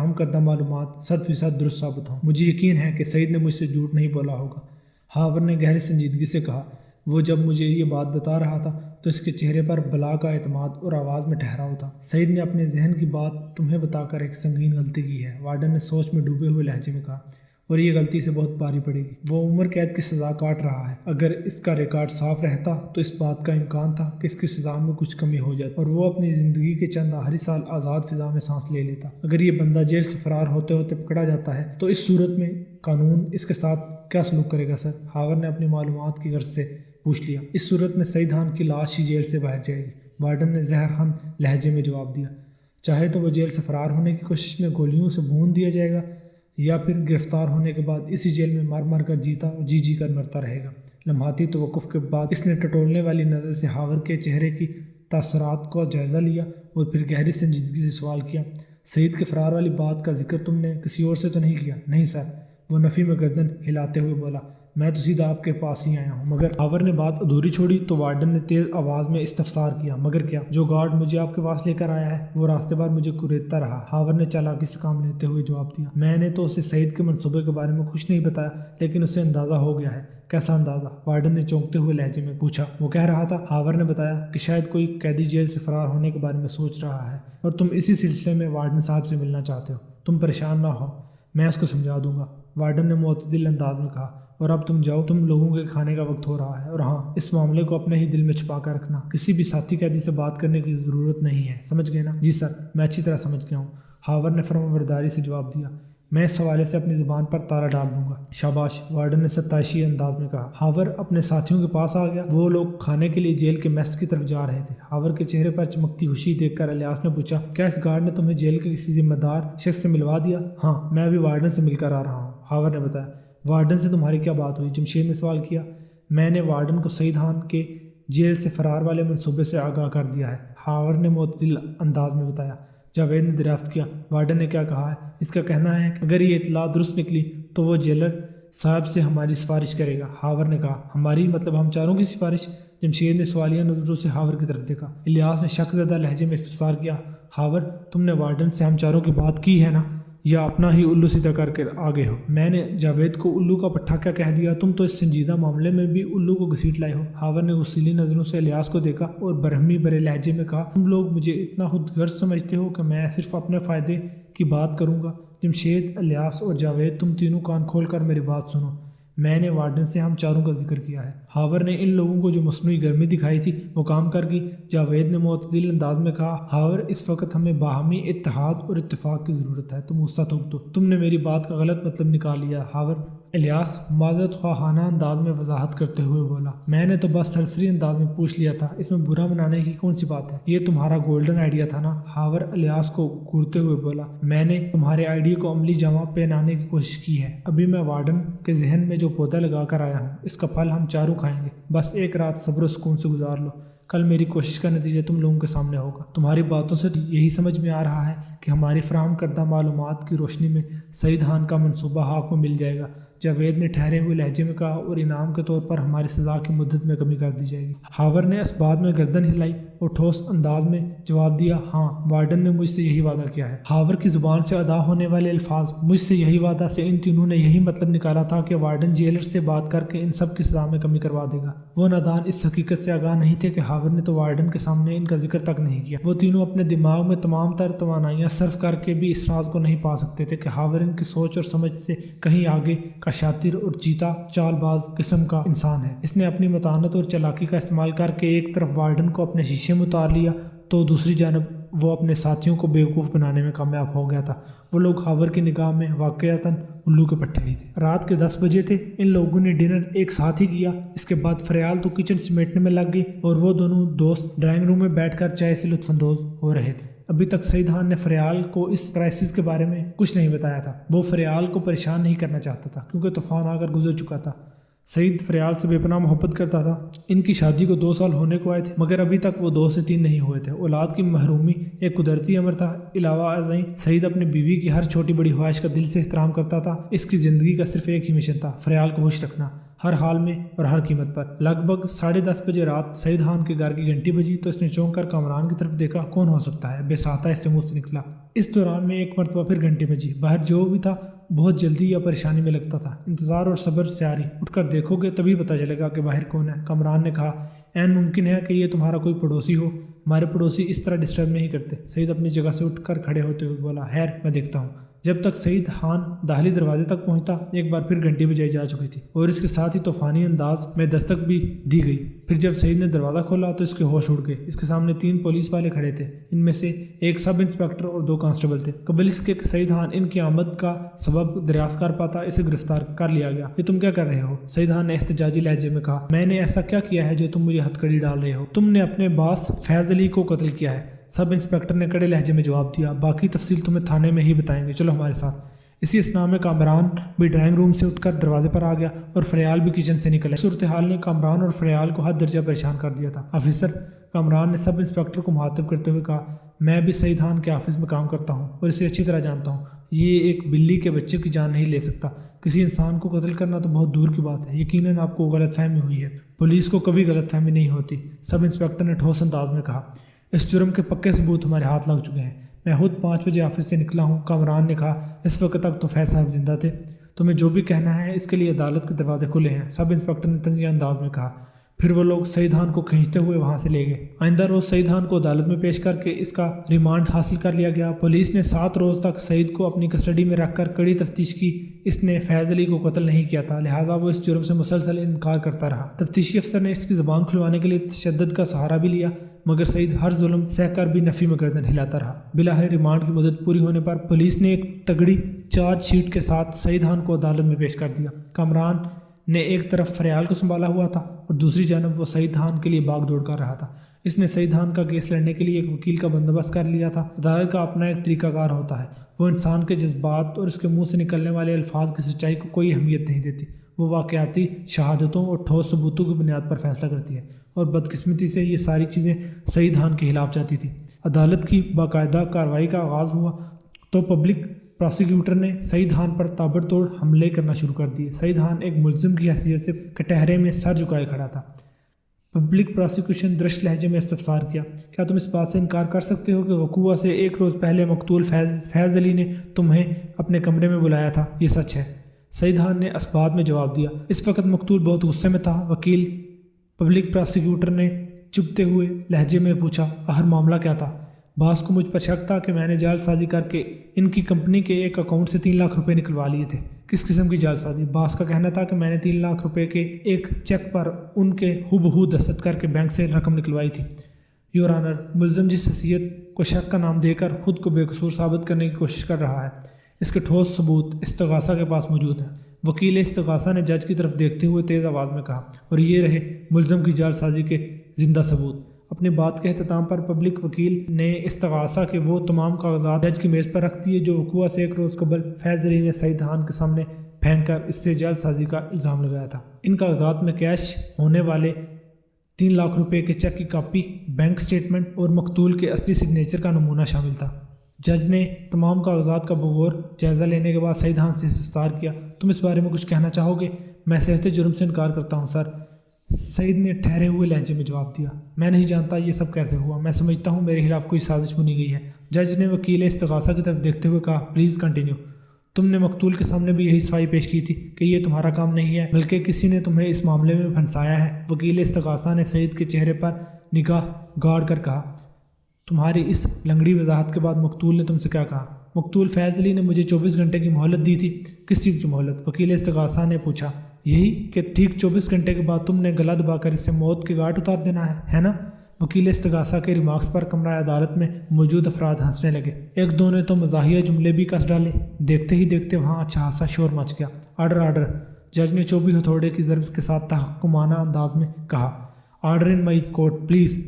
فراہم کردہ معلومات 100% درست ثابت ہوں۔ مجھے یقین ہے کہ سعید نے مجھ سے جھوٹ نہیں بولا ہوگا، ہاور نے گہری سنجیدگی سے کہا۔ وہ جب مجھے یہ بات بتا رہا تھا تو اس کے چہرے پر بلا کا اعتماد اور آواز میں ٹھہراؤ تھا۔ سعید نے اپنے ذہن کی بات تمہیں بتا کر ایک سنگین غلطی کی ہے، وارڈن نے سوچ میں ڈوبے ہوئے لہجے میں کہا، اور یہ غلطی سے بہت بھاری پڑے گی۔ وہ عمر قید کی سزا کاٹ رہا ہے۔ اگر اس کا ریکارڈ صاف رہتا تو اس بات کا امکان تھا کہ اس کی سزا میں کچھ کمی ہو جاتی اور وہ اپنی زندگی کے چند آخری سال آزاد فضا میں سانس لے لیتا۔ اگر یہ بندہ جیل سے فرار ہوتے ہوتے پکڑا جاتا ہے تو اس صورت میں قانون اس کے ساتھ کیا سلوک کرے گا سر؟ ہاور نے اپنی معلومات کی غرض سے پوچھ لیا۔ اس صورت میں سعید خان کی لاش ہی جیل سے باہر جائے گی، وارڈن نے زہر خند لہجے میں جواب دیا۔ چاہے تو وہ جیل سے فرار ہونے کی کوشش میں گولیوں سے بھون دیا جائے گا یا پھر گرفتار ہونے کے بعد اسی جیل میں مر مر کر جیتا اور جی کر مرتا رہے گا۔ لمحاتی توقف کے بعد اس نے ٹٹولنے والی نظر سے ہاور کے چہرے کی تاثرات کا جائزہ لیا اور پھر گہری سنجیدگی سے سوال کیا، سعید کے فرار والی بات کا ذکر تم نے کسی اور سے تو نہیں کیا؟ نہیں سر، وہ نفی میں گردن ہلاتے ہوئے بولا، میں تو سیدھا آپ کے پاس ہی آیا ہوں۔ مگر ہاور نے بات ادھوری چھوڑی تو وارڈن نے تیز آواز میں استفسار کیا، مگر کیا؟ جو گارڈ مجھے آپ کے پاس لے کر آیا ہے وہ راستے بھر مجھے کوریدتا رہا، ہاور نے چالاکی سے کام لیتے ہوئے جواب دیا۔ میں نے تو اسے سعید کے منصوبے کے بارے میں کچھ نہیں بتایا، لیکن اسے اندازہ ہو گیا ہے۔ کیسا اندازہ؟ وارڈن نے چونکتے ہوئے لہجے میں پوچھا۔ وہ کہہ رہا تھا، ہاور نے بتایا، کہ شاید کوئی قیدی جیل سے فرار ہونے کے بارے میں سوچ رہا ہے اور تم اسی سلسلے میں وارڈن صاحب سے ملنا چاہتے ہو۔ تم پریشان نہ ہو، میں اس کو سمجھا دوں گا، وارڈن نے معتدل انداز میں کہا، اور اب تم جاؤ، تم لوگوں کے کھانے کا وقت ہو رہا ہے، اور ہاں، اس معاملے کو اپنے ہی دل میں چھپا کر رکھنا، کسی بھی ساتھی قیدی سے بات کرنے کی ضرورت نہیں ہے، سمجھ گئے نا؟ جی سر، میں اچھی طرح سمجھ گیا ہوں، ہاور نے فرمانبرداری سے جواب دیا۔ میں اس حوالے سے اپنی زبان پر تالا ڈال دوں گا۔ شاباش، وارڈن نے ستائشی انداز میں کہا۔ ہاور اپنے ساتھیوں کے پاس آ گیا۔ وہ لوگ کھانے کے لیے جیل کے میس کی طرف جا رہے تھے۔ ہاور کے چہرے پر چمکتی خوشی دیکھ کر الیاس نے پوچھا، کیا اس گارڈ نے تمہیں جیل کے کسی ذمہ دار شخص سے ملوا دیا؟ ہاں، میں ابھی وارڈن سے مل کر آ رہا ہوں، ہاور نے بتایا۔ وارڈن سے تمہاری کیا بات ہوئی؟ جمشید نے سوال کیا۔ میں نے وارڈن کو سعید خان کے جیل سے فرار والے منصوبے سے آگاہ کر دیا ہے، ہاور نے معتدل انداز میں بتایا۔ جاوید نے دریافت کیا، وارڈن نے کیا کہا ہے؟ اس کا کہنا ہے کہ اگر یہ اطلاع درست نکلی تو وہ جیلر صاحب سے ہماری سفارش کرے گا، ہاور نے کہا۔ ہماری مطلب ہم چاروں کی سفارش؟ جمشید نے سوالیہ نظروں سے ہاور کی طرف دیکھا۔ الیاس نے شک زدہ لہجے میں استفسار کیا، ہاور، تم نے وارڈن سے ہم چاروں کی بات کی ہے نا، یا اپنا ہی الو سیدھا کر کے آگے ہو؟ میں نے جاوید کو الو کا پٹھا کیا کہہ دیا؟ تم تو اس سنجیدہ معاملے میں بھی الو کو گھسیٹ لائے ہو۔ ہاور نے غصیلی نظروں سے الیاس کو دیکھا اور برہمی برے لہجے میں کہا، تم لوگ مجھے اتنا خود غرض سمجھتے ہو کہ میں صرف اپنے فائدے کی بات کروں گا؟ جمشید، الیاس اور جاوید، تم تینوں کان کھول کر میری بات سنو۔ میں نے وارڈن سے ہم چاروں کا ذکر کیا ہے۔ ہاور نے ان لوگوں کو جو مصنوعی گرمی دکھائی تھی وہ کام کر گئی؟ جاوید نے معتدل انداز میں کہا، ہاور، اس وقت ہمیں باہمی اتحاد اور اتفاق کی ضرورت ہے، تم غصہ تھوک دو، تم نے میری بات کا غلط مطلب نکال لیا ہاور۔ الیاس معذرت خواہانہ انداز میں وضاحت کرتے ہوئے بولا، میں نے تو بس سرسری انداز میں پوچھ لیا تھا، اس میں برا منانے کی کون سی بات ہے؟ یہ تمہارا گولڈن آئیڈیا تھا نا؟ ہاور الیاس کو گھورتے ہوئے بولا، میں نے تمہارے آئیڈیا کو عملی جامہ پہنانے کی کوشش کی ہے۔ ابھی میں وارڈن کے ذہن میں جو پودا لگا کر آیا ہوں، اس کا پھل ہم چاروں کھائیں گے، بس ایک رات صبر و سکون سے گزار لو، کل میری کوشش کا نتیجہ تم لوگوں کے سامنے ہوگا۔ تمہاری باتوں سے یہی سمجھ میں آ رہا ہے کہ ہماری فراہم کردہ معلومات کی روشنی میں سعید خان کا منصوبہ حق میں مل جائے گا، جاوید نے ٹھہرے ہوئے لہجے میں کہا، اور انعام کے طور پر ہماری سزا کی مدت میں کمی کر دی جائے گی۔ ہاور نے اس بات میں گردن ہلائی اور ٹھوس انداز میں جواب دیا، ہاں، وارڈن نے مجھ سے یہی وعدہ کیا ہے۔ ہاور کی زبان سے ادا ہونے والے الفاظ مجھ سے یہی وعدہ سے ان تینوں نے یہی مطلب نکالا تھا کہ وارڈن جیلر سے بات کر کے ان سب کی سزا میں کمی کروا دے گا۔ وہ نادان اس حقیقت سے آگاہ نہیں تھے کہ ہاور نے تو وارڈن کے سامنے ان کا ذکر تک نہیں کیا۔ وہ تینوں اپنے دماغ میں تمام تر توانائیاں صرف کر کے بھی اس راز کو نہیں پا سکتے تھے کہ ہاور ان کی سوچ اور سمجھ سے کہیں آگے کا شاطر اور چیتا چال باز قسم کا انسان ہے۔ اس نے اپنی متانت اور چالاکی کا استعمال کر کے ایک طرف وارڈن کو اپنے شیشے میں اتار لیا تو دوسری جانب وہ اپنے ساتھیوں کو بیوقوف بنانے میں کامیاب ہو گیا تھا۔ وہ لوگ ہاور کی نگاہ میں واقعتاً الو کے پٹھے ہی تھے۔ رات کے 10 بجے تھے۔ ان لوگوں نے ڈنر ایک ساتھ ہی کیا۔ اس کے بعد فریال تو کچن سمیٹنے میں لگ گئی اور وہ دونوں دوست ڈرائنگ روم میں بیٹھ کر چائے سے لطف اندوز ہو رہے تھے۔ ابھی تک سعید خان نے فریال کو اس کرائسس کے بارے میں کچھ نہیں بتایا تھا۔ وہ فریال کو پریشان نہیں کرنا چاہتا تھا کیونکہ طوفان آ کر گزر چکا تھا۔ سعید فریال سے بے پناہ محبت کرتا تھا۔ ان کی شادی کو 2 سال ہونے کو آئے تھے، مگر ابھی تک وہ 2 سے 3 نہیں ہوئے تھے۔ اولاد کی محرومی ایک قدرتی امر تھا۔ علاوہ ازیں سعید اپنی بیوی کی ہر چھوٹی بڑی خواہش کا دل سے احترام کرتا تھا۔ اس کی زندگی کا صرف ایک ہی مشن تھا، فریال کو خوش رکھنا۔ ہر حال میں اور ہر قیمت پر۔ لگ بھگ 10:30 بجے رات سعید خان کے گھر کی گھنٹی بجی تو اس نے چونک کر کامران کی طرف دیکھا۔ کون ہو سکتا ہے؟ بے ساختہ اس سے منہ سے نکلا۔ اس دوران میں ایک مرتبہ پھر گھنٹی بجی۔ باہر جو بھی تھا بہت جلدی یا پریشانی میں لگتا تھا۔ انتظار اور صبر سے آری، اٹھ کر دیکھو گے تبھی پتہ چلے گا کہ باہر کون ہے۔ کامران نے کہا، عین ممکن ہے کہ یہ تمہارا کوئی پڑوسی ہو، ہمارے پڑوسی اس طرح ڈسٹرب نہیں کرتے۔ سعید اپنی جگہ سے اٹھ کر کھڑے ہوتے ہوئے بولا، خیر میں دیکھتا ہوں۔ جب تک سعید خان داخلی دروازے تک پہنچتا ایک بار پھر گھنٹی بجائی جا چکی تھی اور اس کے ساتھ ہی طوفانی انداز میں دستک بھی دی گئی۔ پھر جب سعید نے دروازہ کھولا تو اس کے ہوش اڑ گئے۔ اس کے سامنے 3 پولیس والے کھڑے تھے، ان میں سے ایک سب انسپکٹر اور 2 کانسٹیبل تھے۔ قبل اس کے سعید خان ان کی آمد کا سبب دریافت کر پاتا اسے گرفتار کر لیا گیا۔ یہ تم کیا کر رہے ہو؟ سعید خان نے احتجاجی لہجے میں کہا، میں نے ایسا کیا کیا ہے جو تم مجھے ہتھکڑی ڈال رہے ہو؟ تم نے اپنے باس فیض علی کو قتل کیا ہے۔ سب انسپکٹر نے کڑے لہجے میں جواب دیا، باقی تفصیل تمہیں تھانے میں ہی بتائیں گے، چلو ہمارے ساتھ۔ اسی اسنا میں کامران بھی ڈرائنگ روم سے اٹھ کر دروازے پر آ گیا اور فریال بھی کچن سے نکل آیا۔ صورتحال نے کامران اور فریال کو حد درجہ پریشان کر دیا تھا۔ آفیسر، کامران نے سب انسپکٹر کو مخاطب کرتے ہوئے کہا، میں بھی سعید خان کے آفس میں کام کرتا ہوں اور اسے اچھی طرح جانتا ہوں۔ یہ ایک بلی کے بچے کی جان نہیں لے سکتا۔ کسی انسان کو قتل کرنا تو بہت دور کی بات ہے۔ یقیناً آپ کو غلط فہمی ہوئی ہے۔ پولیس کو کبھی غلط فہمی نہیں ہوتی، سب انسپکٹر نے ٹھوس انداز میں کہا۔ اس جرم کے پکے ثبوت ہمارے ہاتھ لگ چکے ہیں۔ میں خود 5 بجے آفس سے نکلا ہوں، کامران نے کہا۔ اس وقت تک تو فیض صاحب زندہ تھے۔ تمہیں جو بھی کہنا ہے اس کے لیے عدالت کے دروازے کھلے ہیں، سب انسپکٹر نے تنزیہ انداز میں کہا۔ پھر وہ لوگ سعید خان کو کھینچتے ہوئے وہاں سے لے گئے۔ آئندہ روز سعید خان کو عدالت میں پیش کر کے اس کا ریمانڈ حاصل کر لیا گیا۔ پولیس نے 7 روز تک سعید کو اپنی کسٹڈی میں رکھ کر کڑی تفتیش کی۔ اس نے فیض علی کو قتل نہیں کیا تھا، لہٰذا وہ اس جرم سے مسلسل انکار کرتا رہا۔ تفتیشی افسر نے اس کی زبان کھلوانے کے لیے تشدد کا سہارا بھی لیا، مگر سعید ہر ظلم سہ کر بھی نفی میں گردن ہلاتا رہا۔ بالآخر ریمانڈ کی مدت پوری ہونے پر پولیس نے ایک تگڑی چارج شیٹ کے ساتھ سعید خان کو عدالت میں پیش کر دیا۔ کامران نے ایک طرف فریال کو سنبھالا ہوا تھا اور دوسری جانب وہ سعید خان کے لیے باغ دوڑ کر رہا تھا۔ اس نے سعید خان کا کیس لڑنے کے لیے ایک وکیل کا بندوبست کر لیا تھا۔ عدالت کا اپنا ایک طریقہ کار ہوتا ہے، وہ انسان کے جذبات اور اس کے منہ سے نکلنے والے الفاظ کی سچائی کو کوئی اہمیت نہیں دیتی۔ وہ واقعاتی شہادتوں اور ٹھوس ثبوتوں کی بنیاد پر فیصلہ کرتی ہے، اور بدقسمتی سے یہ ساری چیزیں سعید خان کے خلاف جاتی تھیں۔ عدالت کی باقاعدہ کارروائی کا آغاز ہوا تو پبلک پراسیکیوٹر نے سعید خان پر تابڑ توڑ حملے کرنا شروع کر دیے۔ سعید خان ایک ملزم کی حیثیت سے کٹہرے میں سر جھکائے کھڑا تھا۔ پبلک پراسیکیوشن درشت لہجے میں استفسار کیا، کیا تم اس بات سے انکار کر سکتے ہو کہ وقوع سے 1 روز پہلے مقتول فیض علی نے تمہیں اپنے کمرے میں بلایا تھا؟ یہ سچ ہے، سعید خان نے اسبات میں جواب دیا۔ اس وقت مقتول بہت غصے میں تھا۔ وکیل پبلک پراسیکیوٹر نے چبھتے ہوئے لہجے میں پوچھا، آخر معاملہ کیا تھا؟ باس کو مجھ پر شک تھا کہ میں نے جعل سازی کر کے ان کی کمپنی کے ایک اکاؤنٹ سے 3 لاکھ روپے نکلوا لیے تھے۔ کس قسم کی جعل سازی؟ باس کا کہنا تھا کہ میں نے 3 لاکھ روپے کے ایک چیک پر ان کے ہو دستخط کر کے بینک سے رقم نکلوائی تھی۔ یور آنر، ملزم جس حیثیت کو شک کا نام دے کر خود کو بے قصور ثابت کرنے کی کوشش کر رہا ہے، اس کے ٹھوس ثبوت استغاثہ کے پاس موجود ہیں۔ وکیل استغاثہ نے جج کی طرف دیکھتے ہوئے تیز آواز میں کہا، اور یہ رہے ملزم کی جعل سازی کے زندہ ثبوت۔ اپنی بات کے اختتام پر پبلک وکیل نے استغاثہ کے وہ تمام کاغذات جج کی میز پر رکھ دیے جو وقوع سے 1 روز قبل فیض علی نے سعید خان کے سامنے پھینک کر اس سے جعل سازی کا الزام لگایا تھا۔ ان کاغذات میں کیش ہونے والے 3 لاکھ روپے کے چیک کی کاپی، بینک سٹیٹمنٹ اور مقتول کے اصلی سگنیچر کا نمونہ شامل تھا۔ جج نے تمام کاغذات کا بغور جائزہ لینے کے بعد سعید خان سے استفسار کیا، تم اس بارے میں کچھ کہنا چاہو گے؟ میں صحت جرم سے انکار کرتا ہوں سر، سعید نے ٹھہرے ہوئے لہجے میں جواب دیا۔ میں نہیں جانتا یہ سب کیسے ہوا، میں سمجھتا ہوں میرے خلاف کوئی سازش بنی گئی ہے۔ جج نے وکیل استغاثہ کی طرف دیکھتے ہوئے کہا، پلیز کنٹینیو۔ تم نے مقتول کے سامنے بھی یہی صفائی پیش کی تھی کہ یہ تمہارا کام نہیں ہے بلکہ کسی نے تمہیں اس معاملے میں پھنسایا ہے۔ وکیل استغاثہ نے سعید کے چہرے پر نگاہ گاڑ کر کہا، تمہاری اس لنگڑی وضاحت کے بعد مقتول نے تم سے کیا کہا؟ مقتول فیض علی نے مجھے 24 گھنٹے کی مہلت دی تھی۔ کس چیز کی مہلت؟ وکیل استغاثہ نے پوچھا۔ یہی کہ ٹھیک 24 گھنٹے کے بعد تم نے گلا دبا کر اسے موت کے گھاٹ اتار دینا ہے نا؟ وکیل استغاثہ کے ریمارکس پر کمرہ عدالت میں موجود افراد ہنسنے لگے۔ ایک دو نے تو مزاحیہ جملے بھی کس ڈالے۔ دیکھتے ہی دیکھتے وہاں اچھا خاصا شور مچ گیا۔ آرڈر آرڈر، جج نے چوبی ہتھوڑے کی ضرب کے ساتھ تحکمانہ انداز میں کہا۔ Order in my court please.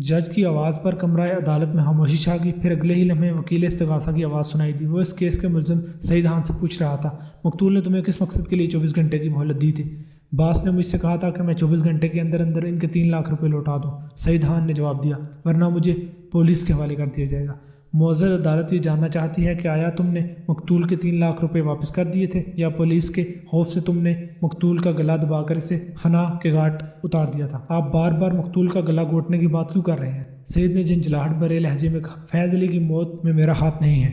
جج کی آواز پر کمرہ عدالت میں خاموشی چھا گئی۔ پھر اگلے ہی لمحے وکیل استغاثہ کی آواز سنائی دی۔ وہ اس کیس کے ملزم سعید خان سے پوچھ رہا تھا، مقتول نے تمہیں کس مقصد کے لیے 24 گھنٹے کی مہلت دی تھی؟ باس نے مجھ سے کہا تھا کہ میں 24 گھنٹے کے اندر اندر ان کے 3 لاکھ روپے لوٹا دوں، سعید خان نے جواب دیا، ورنہ مجھے پولیس کے حوالے کر دیا جائے گا۔ معزز عدالت یہ جاننا چاہتی ہے کہ آیا تم نے مقتول کے 3 لاکھ روپے واپس کر دیے تھے یا پولیس کے خوف سے تم نے مقتول کا گلا دبا کر اسے فناء کے گھاٹ اتار دیا تھا؟ آپ بار بار مقتول کا گلا گھونٹنے کی بات کیوں کر رہے ہیں؟ سعید نے جھنجھلاہٹ بھرے لہجے میں کہا، فیض علی کی موت میں میرا ہاتھ نہیں ہے۔